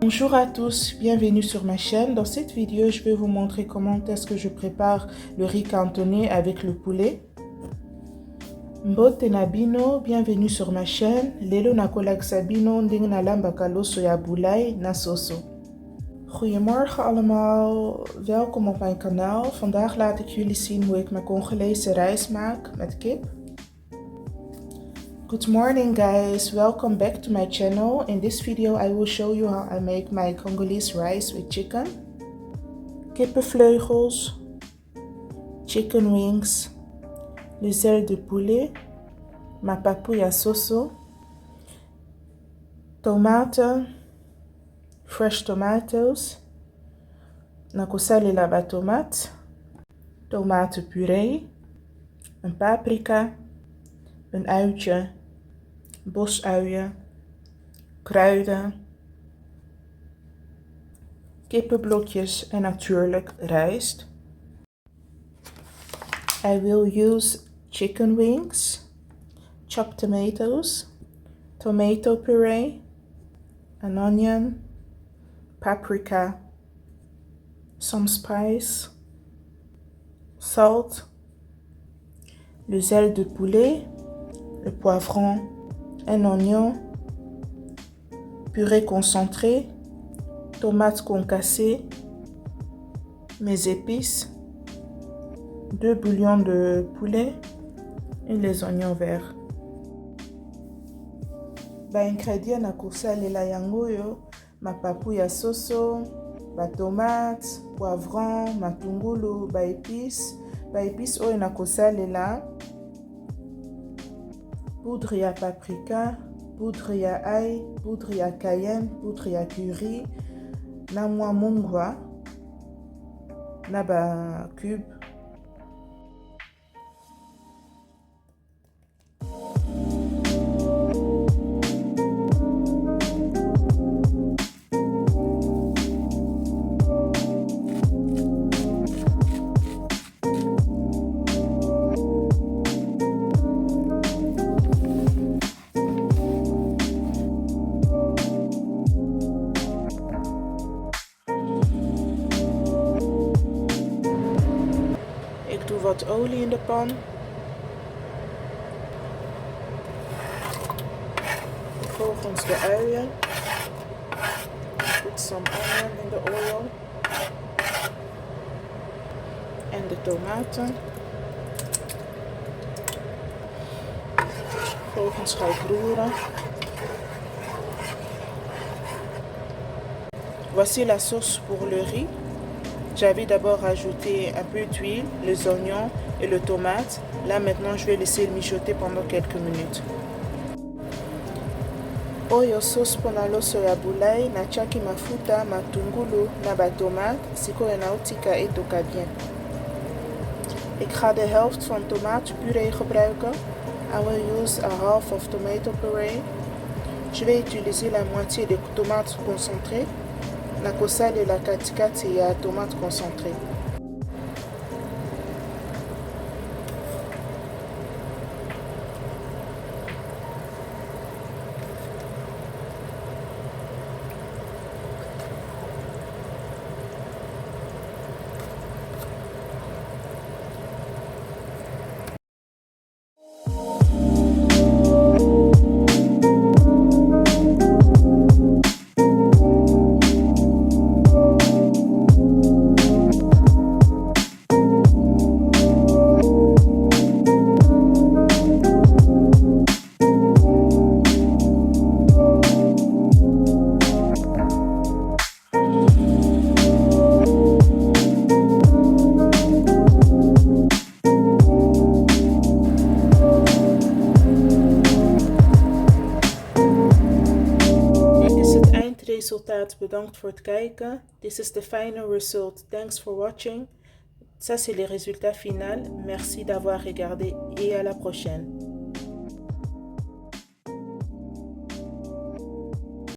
Bonjour à tous, bienvenue sur ma chaîne. Dans cette vidéo, je vais vous montrer comment est-ce que je prépare le riz cantonais avec le poulet. Mbote na bino, bienvenue sur ma chaîne. Lelo nakolakisa bino ndenge nalambaka loso ya boulay na soso. Goedemorgen allemaal, welkom op mijn kanaal. Vandaag laat ik jullie zien hoe ik mijn Congolese rijst maak met kip. Good morning guys, welcome back to my channel. In this video I will show you how I make my Congolese rice with chicken. Kippenvleugels, chicken wings, les ailes de poulet, ma papouille à soso, tomaten, fresh tomatoes, nakosalela ba tomate, tomatenpuree, een paprika, een uitje, bosuien, kruiden, kippenblokjes en natuurlijk rijst. I will use chicken wings, chopped tomatoes, tomato puree, an onion, paprika, some spice, salt, les ailes de poulet, le poivron, un oignon, purée concentrée, tomates concassées, mes épices, 2 bouillons de poulet et les oignons verts. Ba ingrédients nakosalela yango yo, ma papouille ya soso, ba tomate, poivron, matungulu, ba épices oyo nakosalela poudre ya paprika, poudre ya ail, poudre ya cayenne, poudre ya curry, na mwa mungwa, na ba cube. Ik doe wat olie in de pan. Vervolgens de uien. Put some onion in the oil. En de tomaten. Vervolgens ga ik roeren. Voici la sauce pour le riz. J'avais d'abord rajouté un peu d'huile, les oignons et le tomate. Là maintenant je vais laisser mijoter pendant quelques minutes. Oyo sauce pona loso ya boulay, natiaki mafuta, matungulu na ba tomate, sikoyo nautika etoka bien. Ik ga de helft van tomatenpuree gebruiken. I will use a half of tomato puree. Je vais utiliser la moitié des tomates concentrées. Nakosalela katikati ya tomate concentrée. Resultaat. Bedankt voor het kijken. This is the final result. Thanks for watching. Ça c'est le résultat final. Merci d'avoir regardé et à la prochaine.